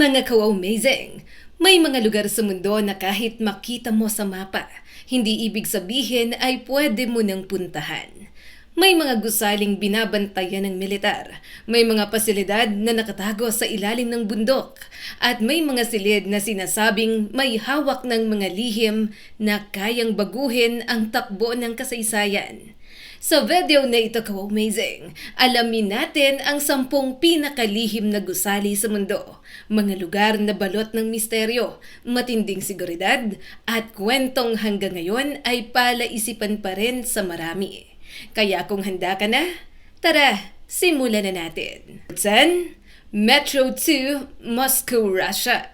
Mga ka-amazing! May mga lugar sa mundo na kahit makita mo sa mapa, hindi ibig sabihin ay pwede mo nang puntahan. May mga gusaling binabantayan ng militar, may mga pasilidad na nakatago sa ilalim ng bundok, at may mga silid na sinasabing may hawak ng mga lihim na kayang baguhin ang takbo ng kasaysayan. Sa video na ito ka-amazing, alamin natin ang 10 pinakalihim na gusali sa mundo, mga lugar na balot ng misteryo, matinding seguridad, at kwentong hanggang ngayon ay palaisipan pa rin sa marami. Kaya kung handa ka na, tara, simulan na natin. 10. Metro 2, Moscow, Russia.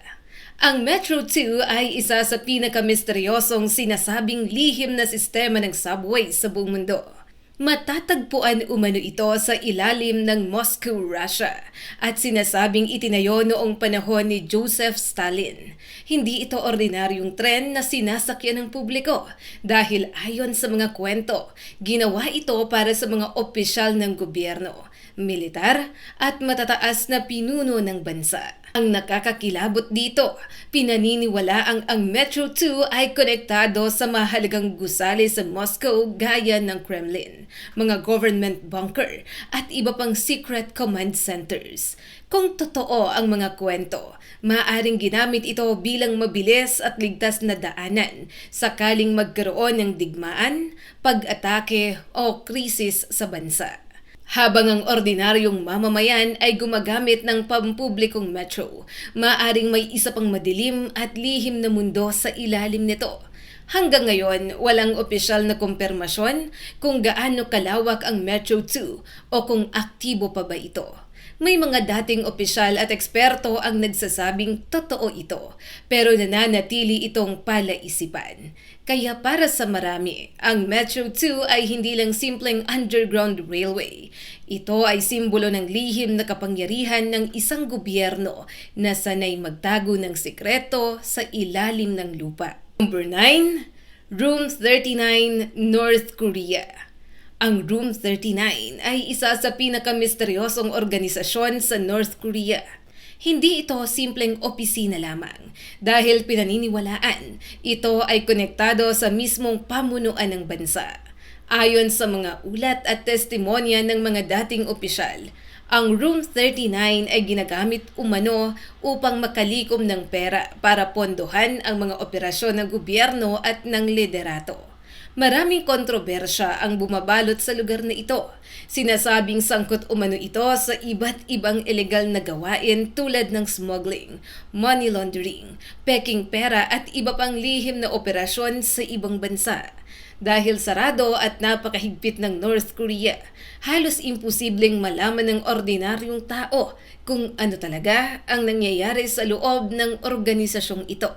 Ang Metro 2 ay isa sa pinakamisteryosong sinasabing lihim na sistema ng subway sa buong mundo. Matatagpuan umano ito sa ilalim ng Moscow, Russia at sinasabing itinayo noong panahon ni Joseph Stalin. Hindi ito ordinaryong tren na sinasakyan ng publiko dahil ayon sa mga kwento, ginawa ito para sa mga opisyal ng gobyerno, militar at matataas na pinuno ng bansa. Ang nakakakilabot dito, pinaniniwalaang ang Metro 2 ay konektado sa mahalagang gusali sa Moscow gaya ng Kremlin, mga government bunker at iba pang secret command centers. Kung totoo ang mga kwento, maaaring ginamit ito bilang mabilis at ligtas na daanan sakaling magkaroon ng digmaan, pag-atake o krisis sa bansa. Habang ang ordinaryong mamamayan ay gumagamit ng pampublikong metro, maaaring may isa pang madilim at lihim na mundo sa ilalim nito. Hanggang ngayon, walang opisyal na kumpirmasyon kung gaano kalawak ang Metro 2 o kung aktibo pa ba ito. May mga dating opisyal at eksperto ang nagsasabing totoo ito, pero nananatili itong palaisipan. Kaya para sa marami, ang Metro 2 ay hindi lang simpleng underground railway. Ito ay simbolo ng lihim na kapangyarihan ng isang gobyerno na sanay magtago ng sikreto sa ilalim ng lupa. Number 9. Room 39, North Korea. Ang Room 39 ay isa sa pinakamisteryosong organisasyon sa North Korea. Hindi ito simpleng opisina lamang dahil pinaniniwalaan ito ay konektado sa mismong pamunuan ng bansa. Ayon sa mga ulat at testimonya ng mga dating opisyal, ang Room 39 ay ginagamit umano upang makalikom ng pera para pondohan ang mga operasyon ng gobyerno at ng liderato. Maraming kontrobersya ang bumabalot sa lugar na ito. Sinasabing sangkot umano ito sa iba't ibang ilegal na gawain tulad ng smuggling, money laundering, peking pera at iba pang lihim na operasyon sa ibang bansa. Dahil sarado at napakahigpit ng North Korea, halos imposibleng malaman ng ordinaryong tao kung ano talaga ang nangyayari sa loob ng organisasyong ito.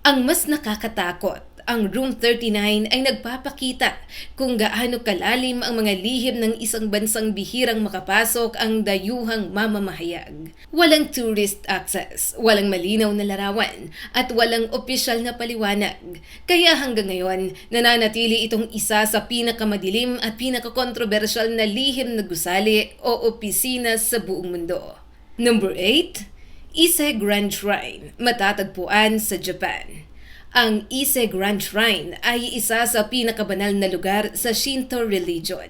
Ang mas nakakatakot, ang Room 39 ay nagpapakita kung gaano kalalim ang mga lihim ng isang bansang bihirang makapasok ang dayuhang mamamahayag. Walang tourist access, walang malinaw na larawan, at walang opisyal na paliwanag. Kaya hanggang ngayon, nananatili itong isa sa pinakamadilim at pinakakontrobersyal na lihim na gusali o opisina sa buong mundo. Number 8. Ise Grand Shrine, matatagpuan sa Japan. Ang Ise Grand Shrine ay isa sa pinakabanal na lugar sa Shinto religion.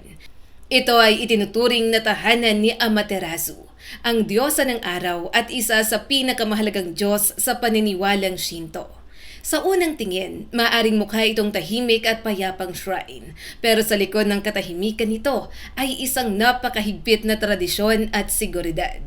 Ito ay itinuturing na tahanan ni Amaterasu, ang diyosa ng araw at isa sa pinakamahalagang Diyos sa paniniwalang Shinto. Sa unang tingin, maaring mukha itong tahimik at payapang shrine, pero sa likod ng katahimikan nito ay isang napakahigpit na tradisyon at seguridad.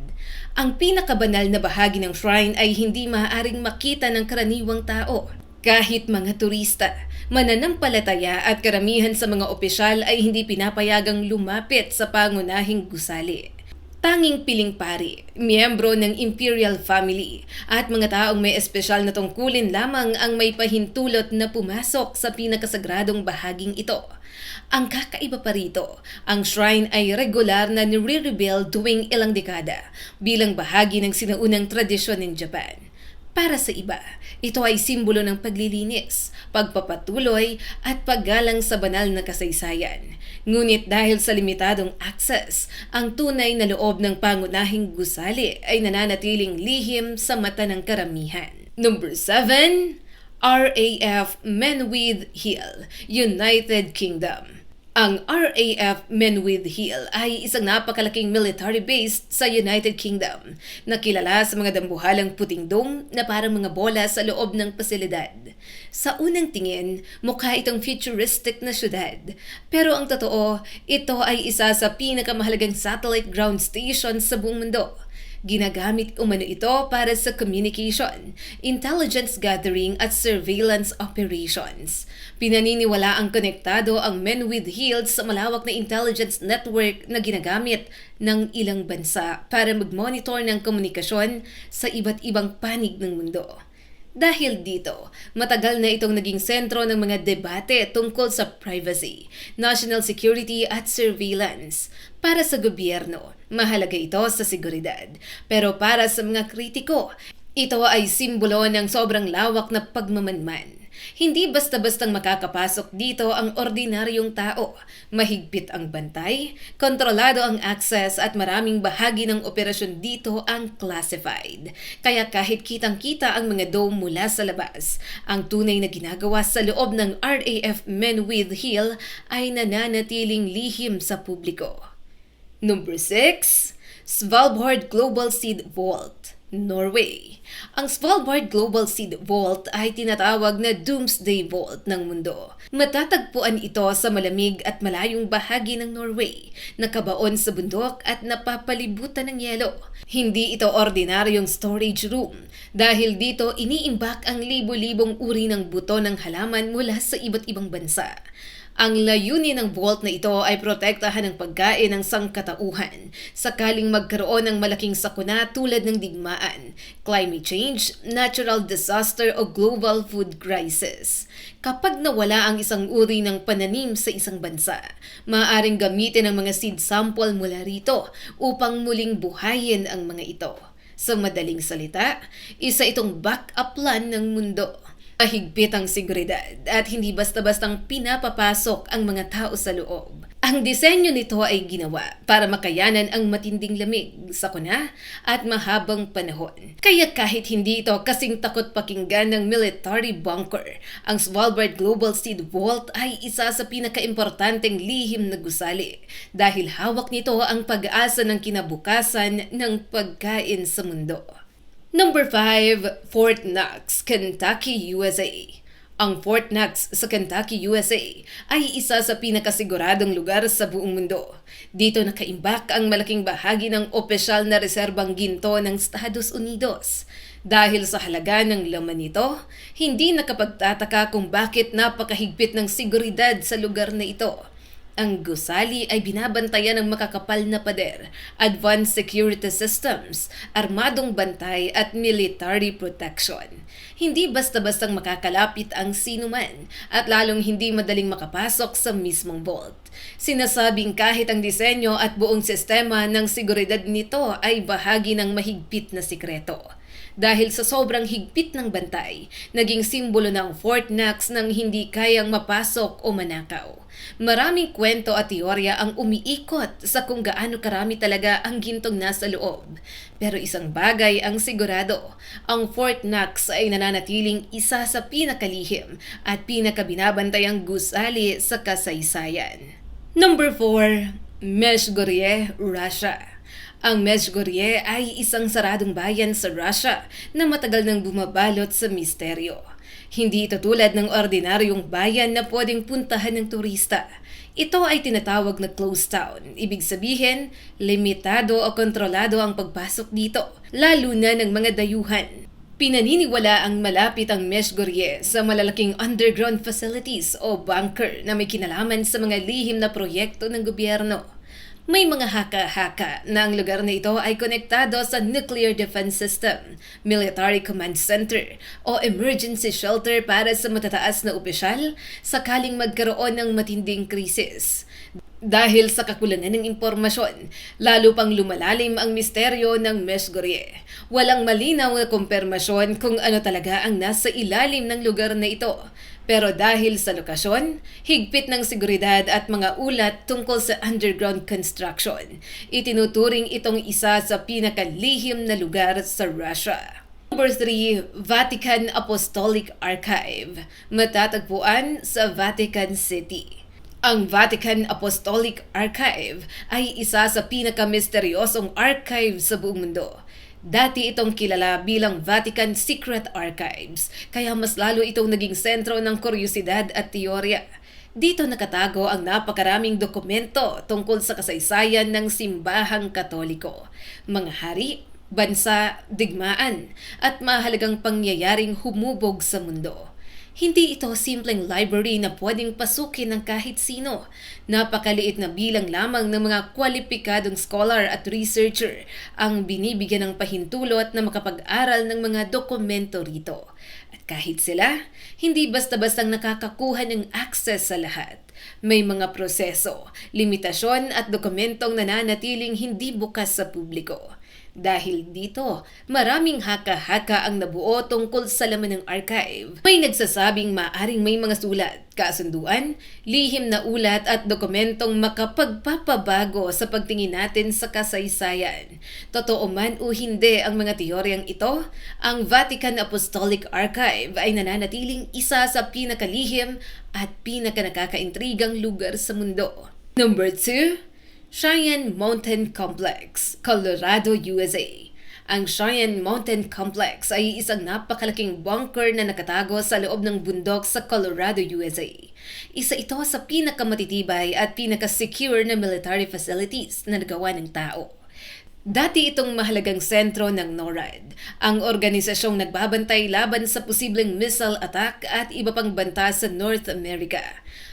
Ang pinakabanal na bahagi ng shrine ay hindi maaaring makita ng karaniwang tao. Kahit mga turista, mananampalataya at karamihan sa mga opisyal ay hindi pinapayagang lumapit sa pangunahing gusali. Tanging piling pari, miyembro ng imperial family at mga taong may espesyal na tungkulin lamang ang may pahintulot na pumasok sa pinakasagradong bahaging ito. Ang kakaiba pa rito, ang shrine ay regular na nire-rebuild tuwing ilang dekada bilang bahagi ng sinaunang tradisyon ng Japan. Para sa iba, ito ay simbolo ng paglilinis, pagpapatuloy at paggalang sa banal na kasaysayan. Ngunit dahil sa limitadong access, ang tunay na loob ng pangunahing gusali ay nananatiling lihim sa mata ng karamihan. Number 7. RAF Men with Heal, United Kingdom. Ang RAF Men with Heal ay isang napakalaking military base sa United Kingdom na kilala sa mga dambuhalang puting dome na parang mga bola sa loob ng pasilidad. Sa unang tingin, mukha itong futuristic na syudad. Pero ang totoo, ito ay isa sa pinakamahalagang satellite ground station sa buong mundo. Ginagamit umano ito para sa communication, intelligence gathering at surveillance operations. Pinaniniwala ang konektado ang Men with Heal sa malawak na intelligence network na ginagamit ng ilang bansa para mag-monitor ng komunikasyon sa iba't ibang panig ng mundo. Dahil dito, matagal na itong naging sentro ng mga debate tungkol sa privacy, national security at surveillance. Para sa gobyerno, mahalaga ito sa seguridad. Pero para sa mga kritiko, ito ay simbolo ng sobrang lawak na pagmamanman. Hindi basta-bastang makakapasok dito ang ordinaryong tao. Mahigpit ang bantay, kontrolado ang access at maraming bahagi ng operasyon dito ang classified. Kaya kahit kitang-kita ang mga dome mula sa labas, ang tunay na ginagawa sa loob ng RAF Men with Heal ay nananatiling lihim sa publiko. Number 6. Svalbard Global Seed Vault, Norway. Ang Svalbard Global Seed Vault ay tinatawag na Doomsday Vault ng mundo. Matatagpuan ito sa malamig at malayong bahagi ng Norway, nakabaon sa bundok at napapalibutan ng yelo. Hindi ito ordinaryong storage room dahil dito iniimbak ang libo-libong uri ng buto ng halaman mula sa iba't ibang bansa. Ang layunin ng vault na ito ay protektahan ang pagkain ng sangkatauhan sakaling magkaroon ng malaking sakuna tulad ng digmaan, climate change, natural disaster o global food crisis. Kapag nawala ang isang uri ng pananim sa isang bansa, maaaring gamitin ang mga seed sample mula rito upang muling buhayin ang mga ito. Sa madaling salita, isa itong backup plan ng mundo. Mahigpit ang seguridad at hindi basta-bastang pinapapasok ang mga tao sa loob. Ang disenyo nito ay ginawa para makayanan ang matinding lamig, sakuna at mahabang panahon. Kaya kahit hindi ito kasing takot pakinggan ng military bunker, ang Svalbard Global Seed Vault ay isa sa pinakaimportanteng lihim na gusali dahil hawak nito ang pag-asa ng kinabukasan ng pagkain sa mundo. Number 5. Fort Knox, Kentucky, USA. Ang Fort Knox sa Kentucky, USA ay isa sa pinakasiguradong lugar sa buong mundo. Dito nakaimbak ang malaking bahagi ng opisyal na reserbang ginto ng Estados Unidos. Dahil sa halaga ng laman nito, hindi nakapagtataka kung bakit napakahigpit ng seguridad sa lugar na ito. Ang gusali ay binabantayan ng makakapal na pader, advanced security systems, armadong bantay at military protection. Hindi basta-bastang makakalapit ang sinuman at lalong hindi madaling makapasok sa mismong vault. Sinasabing kahit ang disenyo at buong sistema ng seguridad nito ay bahagi ng mahigpit na sikreto. Dahil sa sobrang higpit ng bantay, naging simbolo ng Fort Knox ng hindi kayang mapasok o manakaw. Maraming kwento at teorya ang umiikot sa kung gaano karami talaga ang gintong nasa loob. Pero isang bagay ang sigurado, ang Fort Knox ay nananatiling isa sa pinakalihim at pinakabinabantayang gusali sa kasaysayan. Number 4. Meshgorye, Russia. Ang Meshgorye ay isang saradong bayan sa Russia na matagal nang bumabalot sa misteryo. Hindi ito tulad ng ordinaryong bayan na pwedeng puntahan ng turista. Ito ay tinatawag na closed town. Ibig sabihin, limitado o kontrolado ang pagpasok dito, lalo na ng mga dayuhan. Pinaniniwala ang malapit ang Meshgorye sa malalaking underground facilities o bunker na may kinalaman sa mga lihim na proyekto ng gobyerno. May mga haka-haka na ang lugar na ito ay konektado sa Nuclear Defense System, Military Command Center o Emergency Shelter para sa matataas na opisyal sakaling magkaroon ng matinding krisis. Dahil sa kakulangan ng impormasyon, lalo pang lumalalim ang misteryo ng Mesgorye. Walang malinaw na kumpirmasyon kung ano talaga ang nasa ilalim ng lugar na ito. Pero dahil sa lokasyon, higpit ng seguridad at mga ulat tungkol sa underground construction, itinuturing itong isa sa pinakalihim na lugar sa Russia. Number 3, Vatican Apostolic Archive, matatagpuan sa Vatican City. Ang Vatican Apostolic Archive ay isa sa pinakamisteryosong archive sa buong mundo. Dati itong kilala bilang Vatican Secret Archives, kaya mas lalo itong naging sentro ng kuryosidad at teorya. Dito nakatago ang napakaraming dokumento tungkol sa kasaysayan ng simbahang Katoliko, mga hari, bansa, digmaan, at mahalagang pangyayaring humubog sa mundo. Hindi ito simpleng library na pwedeng pasukin ng kahit sino. Napakaliit na bilang lamang ng mga kwalipikadong scholar at researcher ang binibigyan ng pahintulot na makapag-aral ng mga dokumento rito. At kahit sila, hindi basta-bastang nakakakuha ng access sa lahat. May mga proseso, limitasyon at dokumentong nananatiling hindi bukas sa publiko. Dahil dito, maraming haka-haka ang nabuo tungkol sa laman ng archive. May nagsasabing maaring may mga sulat, kasunduan, lihim na ulat at dokumentong makapagpapabago sa pagtingin natin sa kasaysayan. Totoo man o hindi ang mga teoryang ito, ang Vatican Apostolic Archive ay nananatiling isa sa pinakalihim at pinakanakakaintrigang lugar sa mundo. Number 2, Cheyenne Mountain Complex, Colorado, USA. Ang Cheyenne Mountain Complex ay isang napakalaking bunker na nakatago sa loob ng bundok sa Colorado, USA. Isa ito sa pinakamatitibay at pinaka-secure na military facilities na nagawa ng tao. Dati itong mahalagang sentro ng NORAD, ang organisasyong nagbabantay laban sa posibleng missile attack at iba pang banta sa North America.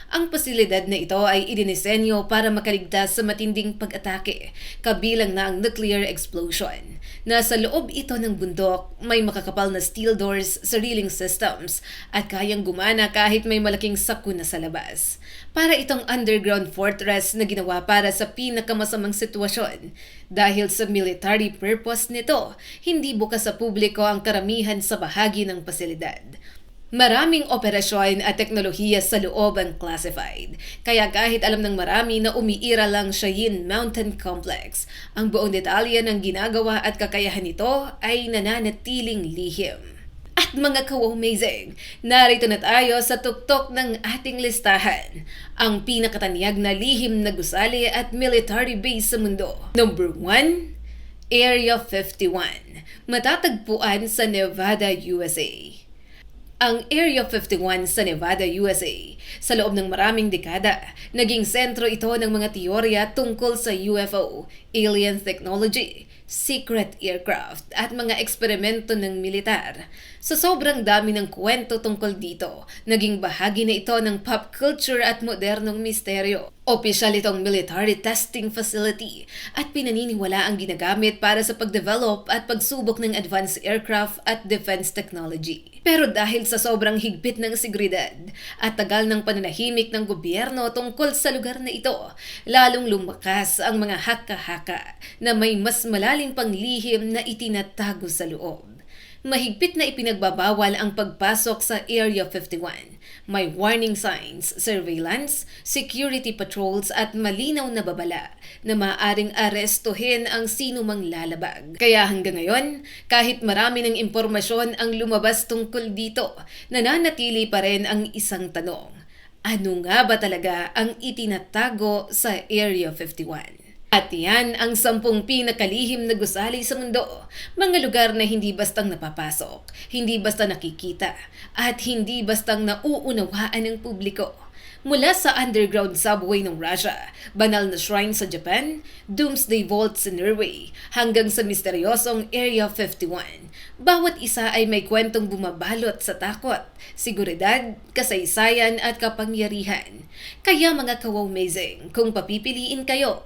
Ang pasilidad na ito ay idinisenyo para makaligtas sa matinding pag-atake, kabilang na ang nuclear explosion. Nasa loob ito ng bundok, may makakapal na steel doors, sariling systems, at kayang gumana kahit may malaking sakuna sa labas. Para itong underground fortress na ginawa para sa pinakamasamang sitwasyon. Dahil sa military purpose nito, hindi bukas sa publiko ang karamihan sa bahagi ng pasilidad. Maraming operasyon at teknolohiya sa loob ang classified. Kaya kahit alam ng marami na umiira lang Cheyenne Mountain Complex, ang buong detalye ng ginagawa at kakayahan nito ay nananatiling lihim. At mga ka-amazing, narito na tayo sa tuktok ng ating listahan. Ang pinakatanyag na lihim na gusali at military base sa mundo. Number 1, Area 51. Matatagpuan sa Nevada, USA. Ang Area 51 sa Nevada, USA, sa loob ng maraming dekada, naging sentro ito ng mga teorya tungkol sa UFO, alien technology, secret aircraft, at mga eksperimento ng militar. Sa sobrang dami ng kwento tungkol dito, naging bahagi na ito ng pop culture at modernong misteryo. Opisyal itong military testing facility at pinaniniwala ang ginagamit para sa pagdevelop at pagsubok ng advanced aircraft at defense technology. Pero dahil sa sobrang higpit ng seguridad at tagal ng pananahimik ng gobyerno tungkol sa lugar na ito, lalong lumakas ang mga haka-haka na may mas malalim pang lihim na itinatago sa loob. Mahigpit na ipinagbabawal ang pagpasok sa Area 51. May warning signs, surveillance, security patrols at malinaw na babala na maaaring arestuhin ang sino mang lalabag. Kaya hanggang ngayon, kahit marami ng impormasyon ang lumabas tungkol dito, nananatili pa rin ang isang tanong. Ano nga ba talaga ang itinatago sa Area 51? At yan ang 10 pinakalihim na gusali sa mundo. Mga lugar na hindi bastang napapasok, hindi basta nakikita, at hindi bastang nauunawaan ng publiko. Mula sa underground subway ng Russia, banal na shrine sa Japan, doomsday vault sa Norway, hanggang sa misteryosong Area 51. Bawat isa ay may kwentong bumabalot sa takot, seguridad, kasaysayan at kapangyarihan. Kaya mga ka-amazing, kung papipiliin kayo,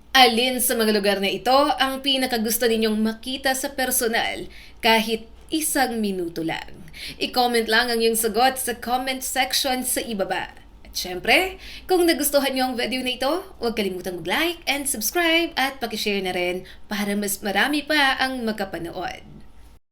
alin sa mga lugar na ito ang pinakagusto ninyong makita sa personal kahit isang minuto lang? I-comment lang ang iyong sagot sa comment section sa ibaba. At syempre, kung nagustuhan niyo ang video na ito, huwag kalimutang mag-like and subscribe at pakishare na rin para mas marami pa ang makapanood.